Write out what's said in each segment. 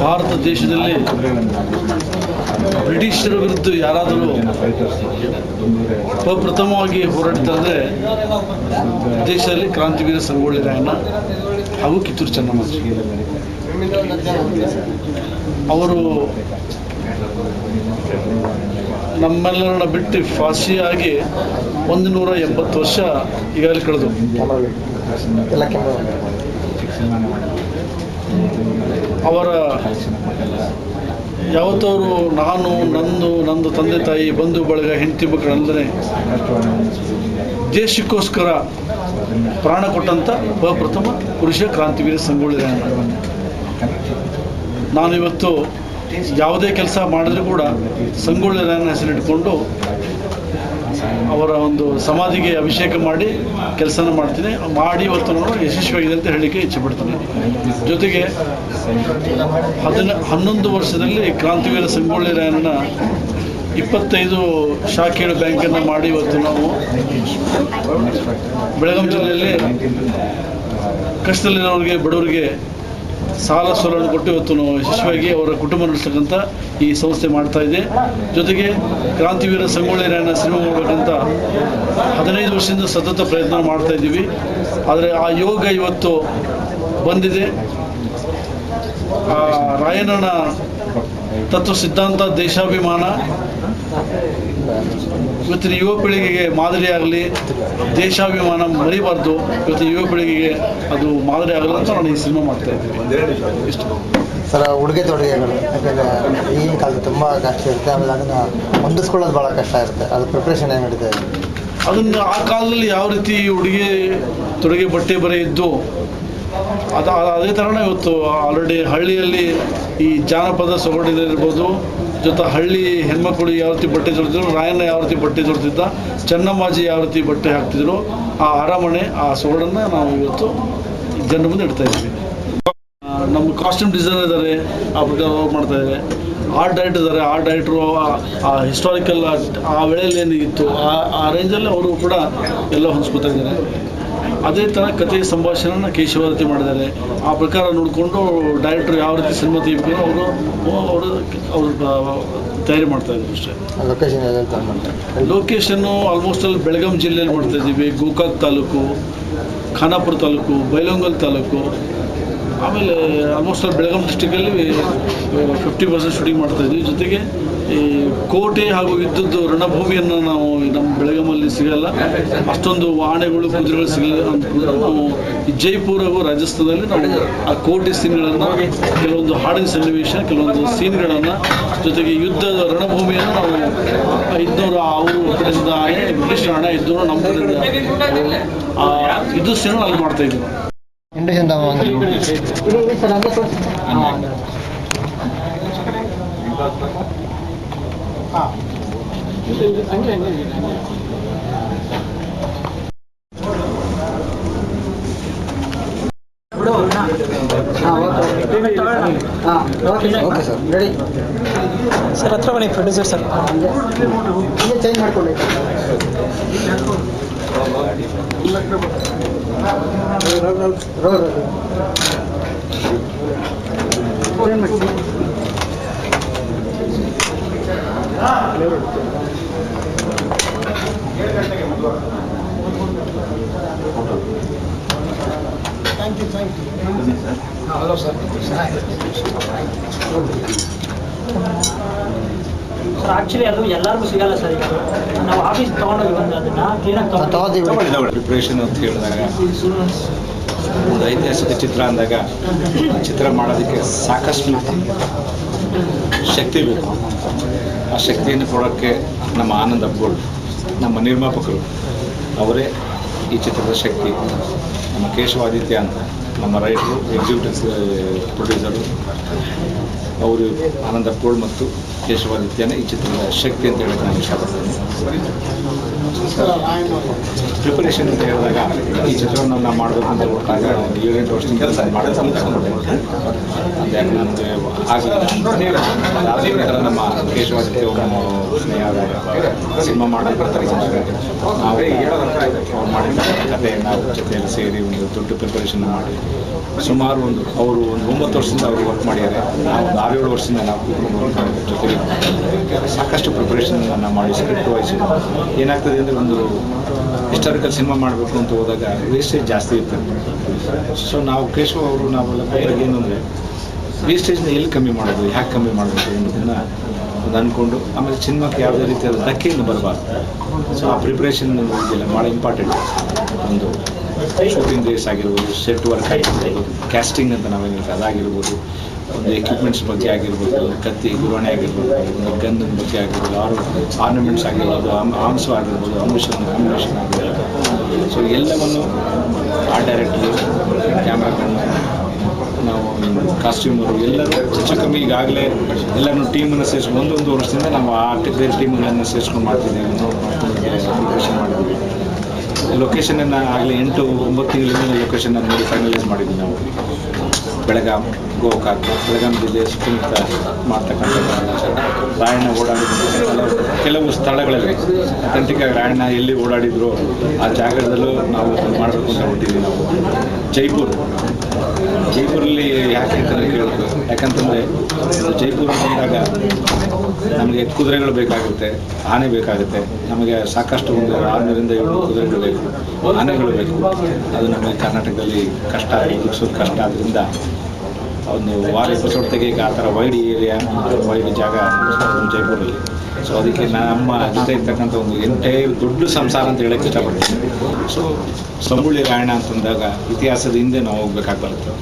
ಭಾರತ ದೇಶದಲ್ಲಿ ಬ್ರಿಟಿಷರ ವಿರುದ್ಧ ಯಾರಾದರೂ ಪ್ರಪ್ರಥಮವಾಗಿ ಹೋರಾಡ್ತಾರೆ ದೇಶದಲ್ಲಿ ಕ್ರಾಂತಿವೀರ ಸಂಗೊಳ್ಳಿ ರಾಯಣ್ಣ ಹಾಗೂ ಕಿತ್ತೂರು ಚೆನ್ನಮ್ಮಾಜಿ. ಅವರು ನಮ್ಮೆಲ್ಲರನ್ನ ಬಿಟ್ಟು ಫಾಸಿಯಾಗಿ 180 ವರ್ಷ ಈಗಾಗಲೇ ಕಳೆದು. ಅವರ ಯಾವತ್ತವರು ನಂದು ತಂದೆ ತಾಯಿ ಬಂಧು ಬಳಗ ಹೆಂಡತಿ ಮಕ್ಕಳಂದರೆ ದೇಶಕ್ಕೋಸ್ಕರ ಪ್ರಾಣ ಕೊಟ್ಟಂಥ ಪ್ರಪ್ರಥಮ ಪುರುಷ ಕ್ರಾಂತಿವೀರ ಸಂಗೊಳ್ಳಿ ರಾಯಣ್ಣ. ನಾನು ಇವತ್ತು ಯಾವುದೇ ಕೆಲಸ ಮಾಡಿದ್ರೂ ಕೂಡ ಸಂಗೊಳ್ಳಿ ರಾಯಣ್ಣ ಹೆಸರಿಟ್ಕೊಂಡು ಅವರ ಒಂದು ಸಮಾಧಿಗೆ ಅಭಿಷೇಕ ಮಾಡಿ ಕೆಲಸನ ಮಾಡ್ತೀನಿ. ಮಾಡಿ ಇವತ್ತು ನಾನು ಯಶಸ್ವಿಯಾಗಿದೆ ಅಂತ ಹೇಳಲಿಕ್ಕೆ ಇಚ್ಛೆಪಡ್ತೀನಿ. ಜೊತೆಗೆ 11 ವರ್ಷದಲ್ಲಿ ಕ್ರಾಂತಿವೀರ ಸಂಗೊಳ್ಳಿ ರಾಯಣ್ಣ 25 ಶಾಖೆಗಳ ಬ್ಯಾಂಕನ್ನು ಮಾಡಿ ಇವತ್ತು ನಾವು ಬೆಳಗಾವಿ ಜಿಲ್ಲೆಯಲ್ಲಿ ಕಷ್ಟದಲ್ಲಿರೋರಿಗೆ ಬಡವರಿಗೆ ಸಾಲ ಸೌಲಭ್ಯ ಕೊಟ್ಟು ಇವತ್ತು ನಾವು ಯಶಸ್ವಿಯಾಗಿ ಅವರ ಕುಟುಂಬ ನಡೆಸ್ತಕ್ಕಂಥ ಈ ಸಂಸ್ಥೆ ಮಾಡ್ತಾ ಇದೆ. ಜೊತೆಗೆ ಕ್ರಾಂತಿವೀರ ಸಂಗೊಳ್ಳಿ ರಾಯಣ್ಣ ಸಿನಿಮಾ ಮಾಡಬೇಕಂತ 15 ವರ್ಷದಿಂದ ಸತತ ಪ್ರಯತ್ನ ಮಾಡ್ತಾ ಇದ್ದೀವಿ. ಆದರೆ ಆ ಯೋಗ ಇವತ್ತು ಬಂದಿದೆ. ಆ ರಾಯಣ್ಣನ ತತ್ವ ಸಿದ್ಧಾಂತ ದೇಶಾಭಿಮಾನ ಇವತ್ತಿನ ಯುವ ಪೀಳಿಗೆಗೆ ಮಾದರಿಯಾಗಲಿ, ದೇಶಾಭಿಮಾನ ಮರಿಬಾರ್ದು, ಇವತ್ತಿನ ಯುವ ಪೀಳಿಗೆಗೆ ಅದು ಮಾದರಿ ಆಗಲ್ಲ ಅಂತ ನಾನು ಈ ಸಿನಿಮಾ ಮಾಡ್ತಾ ಇದ್ದೀನಿ. ಇಷ್ಟು ಸರ್, ಉಡುಗೆ ತೊಡುಗೆಗಳು ಯಾಕಂದರೆ ಈಗಿನ ಕಾಲದಲ್ಲಿ ತುಂಬ ಕಷ್ಟ ಇರುತ್ತೆ. ಆಮೇಲೆ ಅದನ್ನು ಹೊಂದಿಸ್ಕೊಳ್ಳೋದು ಭಾಳ ಕಷ್ಟ ಇರುತ್ತೆ. ಅದು ಪ್ರಿಪ್ರೇಷನ್ ಏನು ನಡೀತಾ ಇದೆ? ಅದನ್ನು ಆ ಕಾಲದಲ್ಲಿ ಯಾವ ರೀತಿ ಉಡುಗೆ ತೊಡುಗೆ ಬಟ್ಟೆ ಬರೆ ಇದ್ದು ಅದೇ ಥರನೇ ಇವತ್ತು ಆಲ್ರೆಡಿ ಹಳ್ಳಿಯಲ್ಲಿ ಈ ಜಾನಪದ ಸೊಗಡಿರ್ಬೋದು, ಜೊತೆ ಹಳ್ಳಿ ಹೆಣ್ಮಕ್ಳು ಯಾವ ರೀತಿ ಬಟ್ಟೆ ತೊಡ್ತಿದ್ರು, ರಾಯಣ್ಣ ಯಾವ ರೀತಿ ಬಟ್ಟೆ ತೊಡ್ತಿದ್ದ, ಚೆನ್ನಮ್ಮಾಜಿ ಯಾವ ರೀತಿ ಬಟ್ಟೆ ಹಾಕ್ತಿದ್ರು, ಆ ಅರಮನೆ ಆ ಸೊಗಡನ್ನು ನಾವು ಇವತ್ತು ಜನರ ಮುಂದೆ ಇಡ್ತಾ ಇದ್ದೀವಿ. ನಮ್ಮ ಕಾಸ್ಟ್ಯೂಮ್ ಡಿಸೈನರ್ ಇದ್ದಾರೆ, ಆ ಬಗ್ಗೆ ಮಾಡ್ತಾ ಇದ್ದಾರೆ. ಆರ್ಟ್ ಡೈರೆಕ್ಟರ್ ಇದ್ದಾರೆ. ಆರ್ಟ್ ಡೈರೆಕ್ಟ್ರು ಆ ಹಿಸ್ಟಾರಿಕಲ್ ಆ ವೇಳೆಯಲ್ಲಿ ಏನಿತ್ತು ಆ ರೇಂಜಲ್ಲಿ ಅವರು ಕೂಡ ಎಲ್ಲ ಹೊಂದ್ಸ್ಕೊತಾ ಇದ್ದಾರೆ. ಅದೇ ಥರ ಕಥೆ ಸಂಭಾಷಣೆನ ಕೇಶವಾರತಿ ಮಾಡಿದ್ದಾರೆ. ಆ ಪ್ರಕಾರ ನೋಡಿಕೊಂಡು ಡೈರೆಕ್ಟ್ರು ಯಾವ ರೀತಿ ಸಿನಿಮಾ ತೆಗಿಬೇಕು ಅವರು ತಯಾರಿ ಮಾಡ್ತಾ ಇದ್ದಾರೆ ಅಷ್ಟೇ. ಲೊಕೇಶನ್ನು ಆಲ್ಮೋಸ್ಟ್ ಅಲ್ಲಿ ಬೆಳಗಾವಿ ಜಿಲ್ಲೆಯಲ್ಲಿ ಮಾಡ್ತಾ ಇದ್ದೀವಿ. ಗೋಕಾಕ್ ತಾಲೂಕು, ಖಾನಾಪುರ ತಾಲೂಕು, ಬೈಲಹೊಂಗಲ ತಾಲೂಕು, ಆಮೇಲೆ ಆಲ್ಮೋಸ್ಟ್ ಅಲ್ಲಿ ಬೆಳಗಾವಿ ಡಿಸ್ಟಿಕಲ್ಲಿ 50% ಶೂಟಿಂಗ್ ಮಾಡ್ತಾಯಿದ್ವಿ. ಜೊತೆಗೆ ಈ ಕೋಟೆ ಹಾಗೂ ಯುದ್ಧದ್ದು ರಣಭೂಮಿಯನ್ನು ನಾವು ನಮ್ಮ ಬೆಳಗಾಮಲ್ಲಿ ಸಿಗಲ್ಲ, ಅಷ್ಟೊಂದು ಆನೆಗಳು ಕುದುರೆಗಳು ಸಿಗಲ್ಲ ಅಂದ್ಕೊಂಡು ನಾವು ಈ ಜೈಪುರ ಹಾಗೂ ರಾಜಸ್ಥಾನದಲ್ಲಿ ನಾವು ಆ ಕೋಟೆ ಸೀನ್ಗಳನ್ನು, ಕೆಲವೊಂದು ಹಾಡಿನ ಸನ್ನಿವೇಶ, ಕೆಲವೊಂದು ಸೀನ್ಗಳನ್ನು, ಜೊತೆಗೆ ಯುದ್ಧದ ರಣಭೂಮಿಯನ್ನು ನಾವು 500 ಅವರು ಕಡೆಯಿಂದ ಆನೆ ಬ್ರಿಟಿಷ್ ಹಣ ಇದ್ದು ನಮ್ಮ ಕಡೆಯಿಂದ ಯುದ್ಧ ಸೀನ್ ಅಲ್ಲಿ ಮಾಡ್ತಾಯಿದ್ವಿ. ಸರ್ ಹತ್ರ ಬನ್ನಿ, ಪ್ರೊಡ್ಯೂಸರ್ ಸರ್ ಚೇಂಜ್ ಮಾಡ್ಕೊಳ್ಳಿ. Hello sir. ಸರ್ ಆ್ಯಕ್ಚುಲಿ ಅದು ಎಲ್ಲರಿಗೂ ಸಿಗಲ್ಲ ಸರ್. ಈಗ ನಾವು ಆಫೀಸ್ ತೊಗೊಂಡೋಗಿ ಬಂದು ಅದನ್ನು ಕ್ಲೀನಾಗಿ ಪ್ರಿಪ್ರೇಷನ್ ಅಂತ ಹೇಳಿದಾಗ ಒಂದು ಐತಿಹಾಸಿಕ ಚಿತ್ರ ಅಂದಾಗ ಚಿತ್ರ ಮಾಡೋದಕ್ಕೆ ಸಾಕಷ್ಟು ಶಕ್ತಿ ಬೇಕು. ಆ ಶಕ್ತಿಯನ್ನು ಕೊಡೋಕ್ಕೆ ನಮ್ಮ ಆನಂದ್ ಅಬ್ಗೋಳ್, ನಮ್ಮ ನಿರ್ಮಾಪಕರು ಅವರೇ ಈ ಚಿತ್ರದ ಶಕ್ತಿ. ನಮ್ಮ ಕೇಶವಾದಿತ್ಯ ಅಂತ ನಮ್ಮ ರೈಟರು, ಎಕ್ಸಿಕ್ಯೂಟಿವ್ ಪ್ರೊಡ್ಯೂಸರು ಅವರು ಆನಂದ್ ಅಬ್ಗೋಳ್ ಮತ್ತು ಕೇಶವಾದಿತ್ಯನೇ ಈ ಚಿತ್ರದ ಶಕ್ತಿ ಅಂತ ಹೇಳೋಕ್ಕೆ ನಾನು ಇಷ್ಟಪಡ್ತೇನೆ. ಪ್ರಿಪರೇಷನ್ ಅಂತ ಹೇಳಿದಾಗ ಈ ಚಿತ್ರವನ್ನು ನಾವು ಮಾಡಬೇಕು ಅಂತ ಹೊರಟಾಗ 7-8 ವರ್ಷದಿಂದ ಕೆಲಸ ಮಾಡೋದು ಯಾಕೆ ನನಗೆ ಆಗಲಿಲ್ಲ. ಅದೇ ನಂತರ ನಮ್ಮ ಕೇಶವಾದಿತ್ಯ ಸ್ನೇಹ ಸಿನಿಮಾ ಮಾಡಬೇಕಾದ್ರೆ ನಾವು ಅವ್ರು ಮಾಡಿದ ಕಥೆ ನಾವು ಜೊತೆಯಲ್ಲಿ ಸೇರಿ ಒಂದು ದೊಡ್ಡ ಪ್ರಿಪರೇಷನ್ ಮಾಡಿ ಸುಮಾರು ಅವರು 9 ವರ್ಷದಿಂದ ಅವರು ವರ್ಕ್ ಮಾಡಿದ್ದಾರೆ. ನಾವು ವರ್ಷದಿಂದ ನಾವು ಜೊತೆಗೆ ಸಾಕಷ್ಟು ಪ್ರಿಪ್ರೇಷನ್ನ ಮಾಡಿ ಸ್ಕ್ರಿಪ್ಟ್ ವೈಸ್ ಏನಾಗ್ತದೆ ಅಂದರೆ ಒಂದು ಹಿಸ್ಟಾರಿಕಲ್ ಸಿನಿಮಾ ಮಾಡಬೇಕು ಅಂತ ಹೋದಾಗ ವೇಸ್ಟೇಜ್ ಜಾಸ್ತಿ ಇರ್ತದೆ. ಸೊ ನಾವು ಕೇಶವ ಅವರು ನಾವೆಲ್ಲ ಏನು ಅಂದರೆ ವೇಸ್ಟೇಜ್ನ ಎಲ್ಲಿ ಕಮ್ಮಿ ಮಾಡೋದು, ಹ್ಯಾಕೆ ಕಮ್ಮಿ ಮಾಡಬೇಕು ಅನ್ನೋದನ್ನು ಒಂದು ಅಂದ್ಕೊಂಡು ಆಮೇಲೆ ಸಿನಿಮಾಕ್ಕೆ ಯಾವುದೇ ರೀತಿಯಾದ ಧಕ್ಕೆಯನ್ನು ಬರಬಾರ್ದು. ಸೊ ಆ ಪ್ರಿಪ್ರೇಷನ್ ಇದೆಲ್ಲ ಭಾಳ ಇಂಪಾರ್ಟೆಂಟ್. ಒಂದು ಶೂಟಿಂಗ್ ರೇಸ್ ಆಗಿರ್ಬೋದು, ಸೆಟ್ ವರ್ಕ್ ಆಗಿರ್ಬೋದು, ಕ್ಯಾಸ್ಟಿಂಗ್ ಅಂತ ನಾವೇನು ಹೇಳ್ತೀವಿ ಅದಾಗಿರ್ಬೋದು, ಒಂದು ಎಕ್ವಿಪ್ಮೆಂಟ್ಸ್ ಬಗ್ಗೆ ಆಗಿರ್ಬೋದು, ಕತ್ತಿ ಗುರಾಣಿ ಆಗಿರ್ಬೋದು, ಒಂದು ಗನ್ನಿನ ಬಗ್ಗೆ ಆಗಿರ್ಬೋದು, ಆರ್ನಮೆಂಟ್ಸ್ ಆಗಿರ್ಬೋದು, ಆರ್ಮ್ಸ್ ಆಗಿರ್ಬೋದು, ಆಮ್ಯುನೇಷನ್ ಆಗಿರ್ಬೋದು. ಸೊ ಎಲ್ಲವನ್ನು ಆ ಡೈರೆಕ್ಟ್ರು, ಕ್ಯಾಮ್ರಾಮನ್, ನಾವು ಕಾಸ್ಟ್ಯೂಮರು ಎಲ್ಲರೂ ಹೆಚ್ಚು ಕಮ್ಮಿ ಈಗಾಗಲೇ ಎಲ್ಲರೂ ಟೀಮನ್ನು ಸೇರಿಸ್ಕೊಂಡು ಒಂದೊಂದು ವರ್ಷದಿಂದ ನಾವು ಆ ಬೇರೆ ಟೀಮ್ಗಳನ್ನು ಸೇರಿಸ್ಕೊಂಡು ಮಾಡ್ತಿದ್ದೀವಿ, ಪ್ರಿಪ್ರೇಷನ್ ಮಾಡಿದ್ದೀವಿ. ಲೊಕೇಶನನ್ನು ಆಗಲೇ 8-9 ತಿಂಗಳಿಂದ ಲೊಕೇಶನ್ನ ನೋಡಿ ಫೈನಲೈಸ್ ಮಾಡಿದ್ವಿ ನಾವು. ಬೆಳಗಾಂ, ಗೋಕಾಕ್, ಬೆಳಗಾಂ ಜಿಲ್ಲೆ ಸುತ್ತಮುತ್ತ ಮಾಡ್ತಕ್ಕಂಥ ರಾಯಣ್ಣ ಓಡಾಡಿದ ಕೆಲವು ಸ್ಥಳಗಳಲ್ಲಿ ಅಥೆಂಟಿಕ್ಕಾಗಿ ರಾಯಣ್ಣ ಎಲ್ಲಿ ಓಡಾಡಿದ್ರು ಆ ಜಾಗದಲ್ಲೂ ನಾವು ಮಾಡಬೇಕು ಅಂತ ಹೊಟ್ಟಿದ್ವಿ ನಾವು. ಜೈಪುರಲ್ಲಿ ಯಾಕೆ ಅಂತಲೇ ಕೇಳಬೇಕು, ಯಾಕಂತಂದರೆ ಜೈಪುರ ಬಂದಾಗ ನಮಗೆ ಕುದುರೆಗಳು ಬೇಕಾಗುತ್ತೆ, ಆನೆ ಬೇಕಾಗುತ್ತೆ. ನಮಗೆ ಸಾಕಷ್ಟು ಒಂದು 600-700 ಕುದುರೆಗಳು ಬೇಕು, ಆನೆಗಳು ಬೇಕು. ಅದು ನಮಗೆ ಕರ್ನಾಟಕದಲ್ಲಿ ಕಷ್ಟ, ಒದಗಿಸೋದು ಕಷ್ಟ. ಆದ್ದರಿಂದ ಒಂದು ವಾರ ಎಪಿಸೋಡ್ ತೆಗೆಯಕ್ಕೆ ಆ ಥರ ವೈಡ್ ಏರಿಯಾ, ವೈಡ್ ಜಾಗ ಜೈಪುರಲ್ಲಿ. ಸೊ ಅದಕ್ಕೆ ನಮ್ಮ ಜೊತೆ ಇರ್ತಕ್ಕಂಥ ಒಂದು ದೊಡ್ಡ ಸಂಸಾರ ಅಂತ ಹೇಳೋಕ್ಕೆ ಇಷ್ಟಪಡ್ತೀನಿ. ಸೊ ಸಂಗೊಳ್ಳಿ ರಾಯಣ್ಣ ಅಂತಂದಾಗ ಇತಿಹಾಸದ ಹಿಂದೆ ನಾವು ಹೋಗ್ಬೇಕಾಗಿ ಬರುತ್ತೆ.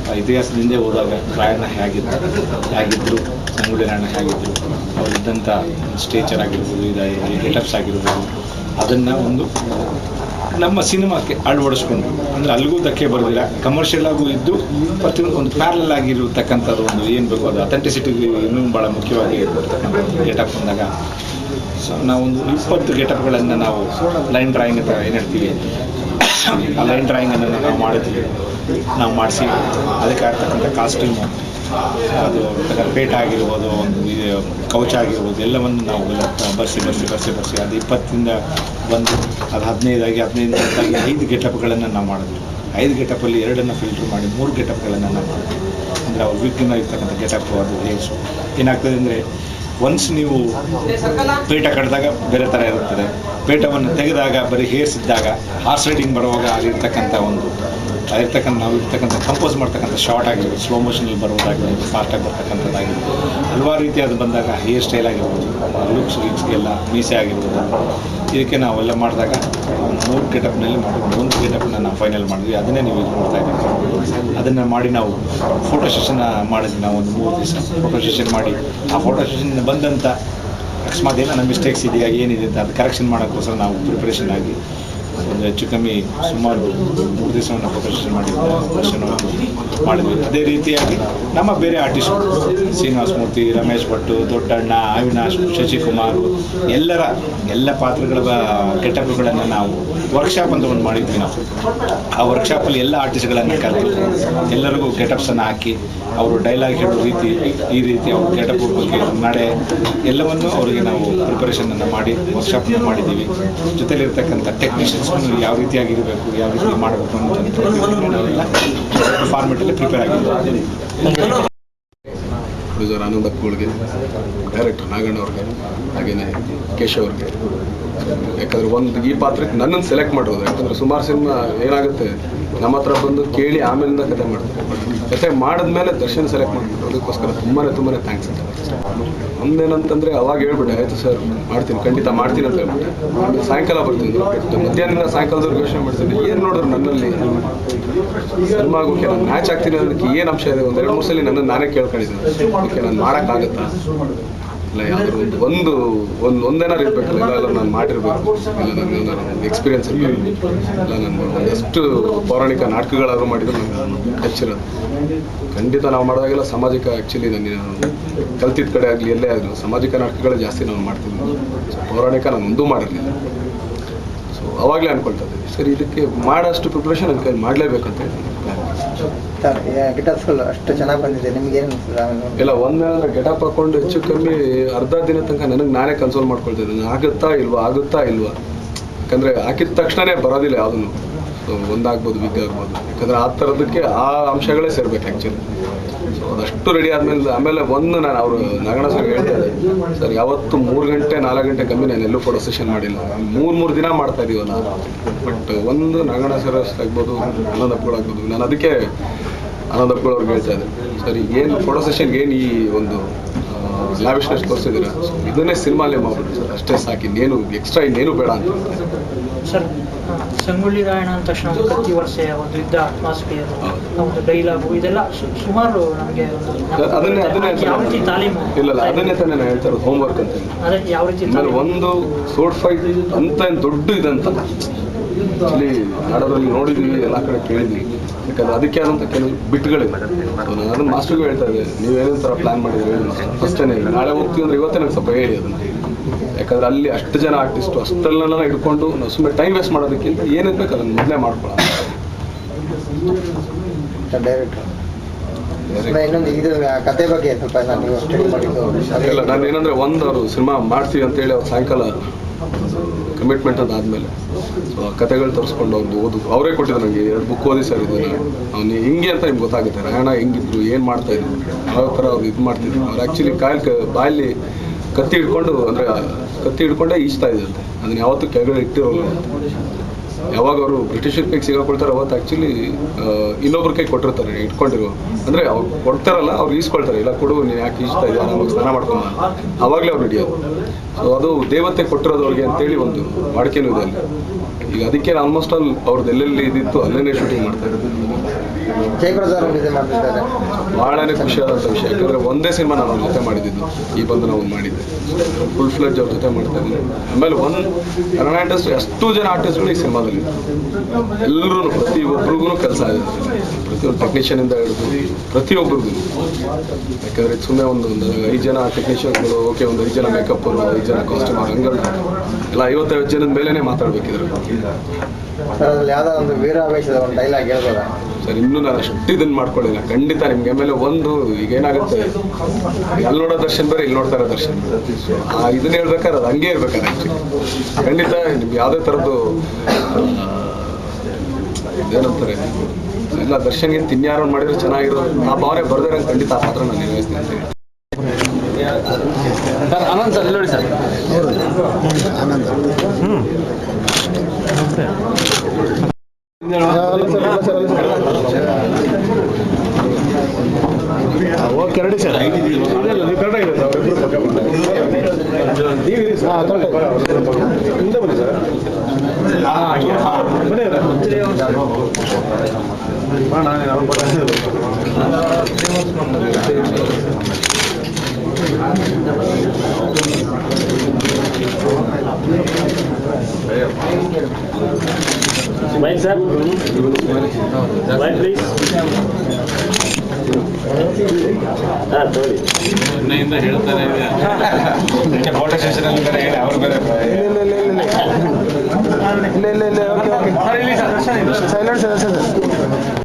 ಆ ಇತಿಹಾಸದ ಹಿಂದೆ ಹೋದಾಗ ರಾಯಣ್ಣ ಹೇಗಿದ್ದರು, ಸಂಗೊಳ್ಳಿ ರಾಯಣ್ಣ ಹೇಗಿದ್ದರು, ಅವರಿದ್ದಂಥ ಸ್ಟೇಚರ್ ಆಗಿರ್ಬೋದು, ಗೆಟಪ್ಸ್ ಆಗಿರ್ಬೋದು, ಅದನ್ನು ಒಂದು ನಮ್ಮ ಸಿನಿಮಾಕ್ಕೆ ಅಳವಡಿಸ್ಕೊಂಡು, ಅಂದರೆ ಅಲ್ಲಿಗೂ ಧಕ್ಕೆ ಬರೋದಿಲ್ಲ, ಕಮರ್ಷಿಯಲ್ ಆಗೂ ಇದ್ದು ಪ್ರತಿಯೊಂದು ಒಂದು ಪ್ಯಾರಲ್ ಆಗಿರತಕ್ಕಂಥದ್ದು ಒಂದು ಏನು ಬೇಕು ಅದು ಅಥೆಂಟಿಸಿಟಿಗೆ ಇನ್ನೂ ಭಾಳ ಮುಖ್ಯವಾಗಿ ಇರ್ತಕ್ಕಂಥದ್ದು ಗೆಟಪ್ ಬಂದಾಗ. ಸೊ ನಾವೊಂದು 20 ಗೆಟಪ್ಗಳನ್ನು ನಾವು ಲೈನ್ ಡ್ರಾಯಿಂಗ್ ಅಂತ ಏನು ಹೇಳ್ತೀವಿ, ಆ ಲೈನ್ ಡ್ರಾಯಿಂಗನ್ನು ನಾವು ಮಾಡಿದ್ವಿ. ನಾವು ಮಾಡಿಸಿ ಅದಕ್ಕೆ ಆಗ್ತಕ್ಕಂಥ ಕಾಸ್ಟ್ಯೂಮು, ಅದು ಪೇಟ ಆಗಿರ್ಬೋದು, ಒಂದು ಕವಚ ಆಗಿರ್ಬೋದು, ಎಲ್ಲವನ್ನು ನಾವು ಬರ್ಸಿ ಅದು 20ರಿಂದ ಬಂದು ಅದು 15 ಆಗಿ 5 ಗೆಟಪ್ಗಳನ್ನು ನಾವು ಮಾಡಿದ್ವಿ. 5 ಗೆಟಪಲ್ಲಿ 2 ಫಿಲ್ಟ್ರ್ ಮಾಡಿ 3 ಗೆಟಪ್ಗಳನ್ನು ನಾವು ಮಾಡಿದ್ವಿ. ಅಂದರೆ ಅವ್ರ ವೀಕ್ನ ಇರ್ತಕ್ಕಂಥ ಗೆಟಪ್ಪು ಅದು ಹೇರ್ಸು ಏನಾಗ್ತದೆ ಅಂದರೆ, ಒನ್ಸ್ ನೀವು ಪೇಟ ಕಟ್ಟಿದಾಗ ಬೇರೆ ಥರ ಇರುತ್ತದೆ, ಪೇಟವನ್ನು ತೆಗೆದಾಗ ಬರೀ ಹೇರ್ಸ್ ಇದ್ದಾಗ ಹಾರ್ಸ್ ರೈಡಿಂಗ್ ಬರುವಾಗ ಅಲ್ಲಿರ್ತಕ್ಕಂಥ ನಾವು ಇರ್ತಕ್ಕಂಥ ಕಂಪೋಸ್ ಮಾಡ್ತಕ್ಕಂಥ ಶಾರ್ಟ್ ಆಗಿರ್ಬೋದು, ಸ್ಲೋ ಮೋಷನಲ್ಲಿ ಬರೋದಾಗಿರ್ಬೋದು, ಫಾಸ್ಟಾಗಿ ಬರ್ತಕ್ಕಂಥದ್ದಾಗಿರ್ಬೋದು, ಹಲವಾರು ರೀತಿಯಾದ ಬಂದಾಗ ಹೇರ್ ಸ್ಟೈಲ್ ಆಗಿರ್ಬೋದು, ಲುಕ್ಸ್ಗೆಲ್ಲ ಮೀಸೆ ಆಗಿರ್ಬೋದು. ಇದಕ್ಕೆ ನಾವೆಲ್ಲ ಮಾಡಿದಾಗ 3 ಗೆಟಪ್ನಲ್ಲಿ ಮಾಡಿ 1 ಗೆಟಪ್ನ ನಾವು ಫೈನಲ್ ಮಾಡಿದ್ವಿ. ಅದನ್ನೇ ನೀವು ಇದು ನೋಡ್ತಾ ಇದ್ದೀವಿ. ಅದನ್ನು ಮಾಡಿ ನಾವು ಫೋಟೋ ಸೆಷನ್ ಮಾಡಿದ್ವಿ. ನಾವು ಒಂದು 3 ದಿವಸ ಫೋಟೋ ಸೆಷನ್ ಮಾಡಿ ಆ ಫೋಟೋ ಸೆಷನ್ ಬಂದಂಥ ಅಕಸ್ಮಾತ್ ಏನಾರ ಮಿಸ್ಟೇಕ್ಸ್ ಇದೆಯಾ ಏನಿದೆ ಅಂತ ಅದು ಕರೆಕ್ಷನ್ ಮಾಡೋಕ್ಕೋಸ್ಕರ ನಾವು ಪ್ರಿಪ್ರೇಷನ್ ಆಗಿ ಒಂದು ಹೆಚ್ಚು ಕಮ್ಮಿ ಸುಮಾರು 3 ದಿವಸವನ್ನು ಫೋಟೋಸೆಷನ್ ಮಾಡಿದ್ವಿ. ಅದೇ ರೀತಿಯಾಗಿ ನಮ್ಮ ಬೇರೆ ಆರ್ಟಿಸ್ಟು ಶ್ರೀನಿವಾಸ ಮೂರ್ತಿ, ರಮೇಶ್ ಭಟ್ಟು, ದೊಡ್ಡಣ್ಣ, ಅವಿನಾಶ್, ಶಶಿಕುಮಾರ್ ಎಲ್ಲ ಪಾತ್ರಗಳ ಗೆಟಪ್ಗಳನ್ನು ನಾವು ವರ್ಕ್ಶಾಪ್ ಅಂತ ಒಂದು ಮಾಡಿದ್ವಿ. ನಾವು ಆ ವರ್ಕ್ಶಾಪಲ್ಲಿ ಎಲ್ಲ ಆರ್ಟಿಸ್ಟ್ಗಳನ್ನು ಕರೆದು ಎಲ್ಲರಿಗೂ ಗೆಟಪ್ಸನ್ನು ಹಾಕಿ ಅವರು ಡೈಲಾಗ್ ಹೇಳೋ ರೀತಿ, ಈ ರೀತಿ ಅವ್ರ ಗೆಟಪ್ ಬಗ್ಗೆ ನಡೆ ಎಲ್ಲವನ್ನು ಅವರಿಗೆ ನಾವು ಪ್ರಿಪರೇಷನನ್ನು ಮಾಡಿ ವರ್ಕ್ಶಾಪನ್ನು ಮಾಡಿದ್ದೀವಿ. ಜೊತೆಲಿರ್ತಕ್ಕಂಥ ಟೆಕ್ನಿಷಿಯನ್ಸ್ ಯಾವ ರೀತಿಯಾಗಿರಬೇಕು, ಯಾವ ರೀತಿ ಮಾಡಬೇಕು ಅನ್ನೋದೆಲ್ಲ ಫಾರ್ಮೆಟಲ್ಲಿ ಪ್ರಿಪೇರ್ ಆಗಿದ್ದೀವಿ. ಪ್ರೊಡ್ಯೂಸರ್ ಆನಂದ್ ಅಪ್ಪಗಳಿಗೆ, ಡೈರೆಕ್ಟರ್ ನಾಗಣ್ಣ ಅವ್ರಿಗೆ, ಹಾಗೆಯೇ ಕೇಶವ್ ಅವ್ರಿಗೆ. ಯಾಕಂದರೆ ಈ ಪಾತ್ರಕ್ಕೆ ನನ್ನನ್ನು ಸೆಲೆಕ್ಟ್ ಮಾಡೋದು. ಯಾಕಂದರೆ ಸುಮಾರು ಸಿನಿಮಾ ಏನಾಗುತ್ತೆ, ನಮ್ಮ ಹತ್ರ ಬಂದು ಕೇಳಿ ಆಮೇಲಿಂದ ಕತೆ ಮಾಡ್ತಾರೆ. ಕತೆ ಮಾಡಿದ್ಮೇಲೆ ದರ್ಶನ್ ಸೆಲೆಕ್ಟ್ ಮಾಡ್ತಾರೆ. ಅದಕ್ಕೋಸ್ಕರ ತುಂಬಾ ಥ್ಯಾಂಕ್ಸ್ ಅಂತ. ಒಂದೇನಂತಂದರೆ ಅವಾಗ ಹೇಳ್ಬಿಟ್ಟೆ, ಆಯಿತು ಸರ್ ಮಾಡ್ತೀನಿ, ಖಂಡಿತ ಮಾಡ್ತೀನಿ ಅಂತ ಹೇಳ್ಬಿಟ್ಟೆ. ಆಮೇಲೆ ಸಾಯಂಕಾಲ ಬರ್ತೀನಿ, ಮಧ್ಯಾಹ್ನದಿಂದ ಸಾಯಂಕಾಲದವ್ರಿಗೆ ಯೋಚನೆ ಮಾಡ್ತೀನಿ, ಏನು ನೋಡಿದ್ರು ನನ್ನಲ್ಲಿ ಸಿನಿಮಾಗೋಕೆ ನಾನು ಮ್ಯಾಚ್ ಆಗ್ತೀನಿ ಅನ್ನೋದಕ್ಕೆ ಏನು ಅಂಶ ಇದೆ. 1-2-3 ಸಲ ನನ್ನನ್ನು ನಾನೇ ಕೇಳ್ಕೊಂಡಿದ್ದೀನಿ, ಓಕೆ ನಾನು ಮಾಡೋಕ್ಕಾಗತ್ತಾ, ಇಲ್ಲ ಯಾವ್ದಾದ್ರು ಒಂದೇನಾರು ಇರಬೇಕಲ್ಲ, ಇಲ್ಲ ನಾನು ಮಾಡಿರ್ಬೇಕು, ಇಲ್ಲ ನಾನು ಎಕ್ಸ್ಪೀರಿಯನ್ಸ್ ಇರಬೇಕು, ಇಲ್ಲ ನಾನು ಒಂದಷ್ಟು ಪೌರಾಣಿಕ ನಾಟಕಗಳಾದ್ರೂ ಮಾಡಿದ್ರೆ ನನಗೆ ಹೆಚ್ಚಿರೋದು. ಖಂಡಿತ ನಾವು ಮಾಡಿದಾಗೆಲ್ಲ ಸಾಮಾಜಿಕ, ಆ್ಯಕ್ಚುಲಿ ನಾನು ಕಲ್ತಿದ್ದ ಕಡೆ ಆಗಲಿ ಎಲ್ಲೇ ಆಗಲಿ ಸಾಮಾಜಿಕ ನಾಟಕಗಳೇ ಜಾಸ್ತಿ ನಾವು ಮಾಡ್ತಿದ್ವಿ. ಪೌರಾಣಿಕ ನಾನು ಒಂದೂ ಮಾಡಿರಲಿಲ್ಲ. ಸೊ ಅವಾಗಲೇ ಅಂದ್ಕೊಳ್ತಾ ಇದ್ದೀವಿ, ಸರಿ ಇದಕ್ಕೆ ಮಾಡೋಷ್ಟು ಪ್ರಿಪ್ರೇಷನ್ ನನ್ನ ಕೈ ಮಾಡಲೇಬೇಕಂತ ಹೇಳಿ. ಗೆಟಪ್ಸ್ಗಳು ಅಷ್ಟು ಚೆನ್ನಾಗಿ ಬಂದಿದೆ, ನಿಮ್ಗೇನು ಇಲ್ಲ ಒಂದೇನಂದ್ರೆ ಗೆಟಪ್ ಹಾಕೊಂಡು ಹೆಚ್ಚು ಕಮ್ಮಿ ಅರ್ಧ ದಿನ ತನಕ ನನಗೆ ನಾನೇ ಕನ್ಸೋಲ್ ಮಾಡ್ಕೊಳ್ತಿದ್ದೆ, ಆಗುತ್ತಾ ಇಲ್ವಾ. ಯಾಕಂದರೆ ಹಾಕಿದ ತಕ್ಷಣವೇ ಬರೋದಿಲ್ಲ ಯಾವುದನ್ನು. ಸೊ ಒಂದಾಗ್ಬೋದು, ವಿಗ್ ಆಗ್ಬೋದು. ಯಾಕಂದರೆ ಆ ಥರದಕ್ಕೆ ಆ ಅಂಶಗಳೇ ಸೇರ್ಬೇಕು ಆ್ಯಕ್ಚುಲಿ. ಸೊ ಅದಷ್ಟು ರೆಡಿ ಆದಮೇಲೆ ಆಮೇಲೆ ನಾನು ಅವರು ನಗಣ ಸರ್ ಹೇಳ್ತಾ ಇದ್ದೆ, ಸರ್ ಯಾವತ್ತು 3 ಗಂಟೆ 4 ಗಂಟೆ ಕಮ್ಮಿ ನಾನು ಎಲ್ಲೂ ಫೋಟೋ ಸೆಷನ್ ಮಾಡಿಲ್ಲ, 3 ದಿನ ಮಾಡ್ತಾ ಇದೀವಲ್ಲ. ಬಟ್ ಒಂದು ನಗಣ ಸರ್ ಆಗ್ಬೋದು, ಆನಂದ್ ಅಪ್ಗಳು ಆಗ್ಬೋದು, ನಾನು ಅದಕ್ಕೆ ಆನಂದ್ ಅಪ್ಗಳು ಅವ್ರಿಗೆ ಹೇಳ್ತಾ ಇದ್ದೆ, ಸರ್ ಏನು ಫೋಟೋ ಸೆಷನ್ಗೆ ಏನು ಈ ಒಂದು ಲ್ಯಾವಿಶ್ನೆಸ್ ತೋರಿಸಿದ್ದೀರಾ, ಇದನ್ನೇ ಸಿನಿಮಾಲೇ ಮಾಡ್ಬಿಟ್ಟು ಸರ್, ಅಷ್ಟೇ ಸಾಕು, ಇನ್ನೇನು ಎಕ್ಸ್ಟ್ರಾ ಇನ್ನೇನು ಬೇಡ ಅಂತ. ಸರ್ ಸಂಗೊಳ್ಳಿ ರಾಯಣ್ಣ ಅಂದ ತಕ್ಷಣ ಒಂದು ಪ್ರತಿ ವರ್ಷ ಒಂದು ಯುದ್ಧ ಅಟ್ಮಾಸ್ಫಿಯರ್, ಒಂದು ಡೈಲಾಗು, ಇದೆಲ್ಲ ಸುಮಾರು ನಮಗೆ ಅದನ್ನೇ ಯಾವ ರೀತಿ ತಾಲೀಮು ಇಲ್ಲ ಅದನ್ನೇ ತಾನೇ ನಾನು ಹೇಳ್ತಾ ಇರೋದು, ಹೋಮ್ ವರ್ಕ್ ಅಂತ. ಅದೇ ಯಾವ ರೀತಿ ಆಮೇಲೆ ಒಂದು ಸೋಡ್ ಫೈಟ್ ಅಂತ ಏನು ದೊಡ್ಡ ಇದಂತ ಆಕ್ಚುಲಿ ನಾಡೋದ್ರಲ್ಲಿ ನೋಡಿದ್ವಿ, ಎಲ್ಲ ಕಡೆ ಕೇಳಿದ್ವಿ. ಯಾಕಂದ್ರೆ ಅದಕ್ಕೆ ಆದಂಥ ಕೆಲವು ಬಿಟ್ಗಳಿವೆ. ಅದನ್ನು ಮಾಸ್ಟರ್ಗೂ ಹೇಳ್ತಾ ಇದ್ದೆ, ನೀವೇನೇನು ಥರ ಪ್ಲ್ಯಾನ್ ಮಾಡಿದ್ರೆ ಫಸ್ಟೇ ನಾಳೆ ಹೋಗ್ತೀವಿ ಅಂದ್ರೆ ಇವತ್ತೇ ನಂಗೆ ಸ್ವಲ್ಪ ಹೇಳಿ ಅದನ್ನು. ಯಾಕಂದ್ರೆ ಅಲ್ಲಿ ಅಷ್ಟು ಜನ ಆರ್ಟಿಸ್ಟು ಅಷ್ಟೆಲ್ಲ ಇಟ್ಕೊಂಡು ನಾವು ಸುಮ್ಮನೆ ಟೈಮ್ ವೇಸ್ಟ್ ಮಾಡೋದಕ್ಕಿಂತ ಏನಿದೆ ಬೇಕು ಅದನ್ನು ಮೊದಲೇ ಮಾಡ್ಕೊಳ್ಳೋಣ. ಡೈರೆಕ್ಟರ್ ಇನ್ನೊಂದು ಇದ್ರ ಕತೆ ಬಗ್ಗೆ ಸ್ವಲ್ಪ ನೀವು ಸ್ಟಡಿ ಮಾಡಿದ್ದು ಇಲ್ಲ, ನಾನು ಏನಂದರೆ ಅವರು ಸಿನಿಮಾ ಮಾಡ್ತೀವಿ ಅಂತೇಳಿ ಅವ್ರು ಸಾಯಂಕಾಲ ಕಮಿಟ್ಮೆಂಟ್ ಅಂತ ಆದಮೇಲೆ ಸೊ ಆ ಕತೆಗಳು ತರಿಸ್ಕೊಂಡು ಅವ್ರದ್ದು ಅವರೇ ಕೊಟ್ಟಿದ್ರು ನನಗೆ 2 ಬುಕ್ ಓದಿ ಸರ್ ಇದನ್ನು ಅವ್ನು ಹಿಂಗೆ ಅಂತ ನಿಮ್ಗೆ ಗೊತ್ತಾಗುತ್ತೆ, ರಾಯಣ್ಣ ಹೆಂಗಿದ್ರು, ಏನು ಮಾಡ್ತಾಯಿದ್ರು, ಯಾವ ಥರ ಅವ್ರು ಇದು ಮಾಡ್ತಿದ್ರು. ಅವ್ರು ಆ್ಯಕ್ಚುಲಿ ಬಾಯಲ್ಲಿ ಕತ್ತಿ ಹಿಡ್ಕೊಂಡು ಅಂದರೆ ಕತ್ತಿ ಹಿಡ್ಕೊಂಡೇ ಈಜ್ತಾ ಇದ್ದಂತೆ, ಅದನ್ನ ಯಾವತ್ತೂ ಕೆಳಗಡೆ ಇಟ್ಟಿರೋಲ್ಲ. ಯಾವಾಗ ಅವರು ಬ್ರಿಟಿಷರ್ ಕೈಗೆ ಸಿಗಾಕೊಳ್ತಾರೆ ಅವತ್ತು ಆ್ಯಕ್ಚುಲಿ ಇನ್ನೊಬ್ರ ಕೈ ಕೊಟ್ಟಿರ್ತಾರೆ ಇಟ್ಕೊಂಡಿರೋ, ಅಂದರೆ ಅವ್ರು ಕೊಡ್ತಾರಲ್ಲ ಅವ್ರು ಈಸ್ಕೊಳ್ತಾರೆ, ಇಲ್ಲ ಕೊಡು ನೀನು ಯಾಕೆ ಈಜ್ತಾ ಇದೆಯಾ, ನಮಗೆ ಸ್ನಾನ ಮಾಡ್ಕೊಂಡು ಆವಾಗಲೇ ಅವ್ರು ಹಿಡಿಯೋದು. ಸೊ ಅದು ದೇವತೆ ಕೊಟ್ಟಿರೋದು ಅವ್ರಿಗೆ ಅಂತೇಳಿ ಒಂದು ವಾಡಿಕೆನೂ ಇದೆ ಅಲ್ಲಿ. ಈಗ ಅದಕ್ಕೆ ಆಲ್ಮೋಸ್ಟ್ ಆಲ್ ಅವ್ರದ್ದು ಎಲ್ಲೆಲ್ಲಿ ಇದಿತ್ತು ಅಲ್ಲೇ ಶೂಟಿಂಗ್ ಮಾಡ್ತಾ ಇರೋದು. ಭಾಳನೇ ಖುಷಿಯಾದಂಥ ವಿಷಯ, ಯಾಕಂದರೆ ಒಂದೇ ಸಿನಿಮಾ ನಾನು ಅವ್ರ ಜೊತೆ ಮಾಡಿದ್ದು, ಈ ಬಂದು ನಾವು ಮಾಡಿದ್ದೆ, ಫುಲ್ ಫ್ಲೆಜ್ ಅವ್ರ ಜೊತೆ ಮಾಡ್ತಾ ಇದ್ದೀನಿ. ಆಮೇಲೆ ಕನ್ನಡ ಇಂಡಸ್ಟ್ರಿ ಅಷ್ಟು ಜನ ಆರ್ಟಿಸ್ಟ್ಗಳು ಈ ಸಿನಿಮಾದಲ್ಲಿ ಎಲ್ಲರೂ ಪ್ರತಿಯೊಬ್ಬರಿಗೂ ಕೆಲಸ ಇದೆ, ಪ್ರತಿಯೊಂದು ಟೆಕ್ನಿಷಿಯನಿಂದ ಹಿಡಿದು ಪ್ರತಿಯೊಬ್ಬರಿಗೂ. ಯಾಕಂದರೆ ಸುಮ್ಮನೆ ಒಂದು 5 ಜನ ಟೆಕ್ನಿಷಿಯನ್ಗಳು, ಓಕೆ, ಒಂದು 5 ಜನ ಮೇಕಪ್ ಅವರು, 5 ಜನ ಕಾಸ್ಟ್ಯೂಮ್ ಅವರು, ಹಂಗಲ್ಲ, ಎಲ್ಲ 50-50 ಜನದ ಮೇಲೇ ಮಾತಾಡ್ಬೇಕಿದ್ರು. ಯಾವ್ದೋ ಒಂದು ವೀರಾವೇಶದ ಒಂದು ಡೈಲಾಗ್ ಹೇಳ್ಬೋದಾ ಸರ್? ಇನ್ನೂ ನಾನು ಅಷ್ಟು ಇದನ್ನು ಮಾಡ್ಕೊಳ್ಳಿಲ್ಲ, ಖಂಡಿತ ನಿಮ್ಗೆ ಆಮೇಲೆ ಈಗ ಏನಾಗುತ್ತೆ, ಅಲ್ಲಿ ನೋಡೋ ದರ್ಶನ್ ಬೇರೆ, ಇಲ್ಲಿ ನೋಡ್ತಾ ಇರೋ ದರ್ಶನ್ ಇದನ್ನ ಹೇಳ್ಬೇಕಾದ್ರೆ ಅದು ಹಂಗೆ ಇರ್ಬೇಕಾದ್ರೆ ಆ್ಯಕ್ಚುಲಿ ಖಂಡಿತ ನಿಮ್ಗೆ ಯಾವುದೇ ಥರದ್ದು ಏನಂತಾರೆ ಇಲ್ಲ, ದರ್ಶನ್ಗೆ ತಿನ್ಯಾರು ಮಾಡಿದ್ರೆ ಚೆನ್ನಾಗಿರೋ ಆ ಭಾವನೆ ಬರ್ದಿರೋ ಖಂಡಿತ ಆ ಪಾತ್ರ ನಾನು ನಿರ್ವಹಿಸ್ತೀನಿ ಅಂತ ಹೇಳಿ. ಆನಂದ್ ಸರ್ ನೋಡಿ ಸರ್, ಓಕೆ ರೆಡಿ ಸರ್, ನೀವು ಕರೆಕ್ಟಾಗಿದೆ ಸರ್, ಹಿಂದೆ ಬನ್ನಿ sir, Mike sir, Mike please. Sorry. ನಿನ್ನೆಯಿಂದ ಹೇಳ್ತಾನೆ ಇದೆ ಫೋಟೋ ಸೆಷನ್ ಅಲ್ಲಿ ಬೇರೆ ಹೇಳಿ ಅವ್ರು ಬೇರೆ ಇಲ್ಲ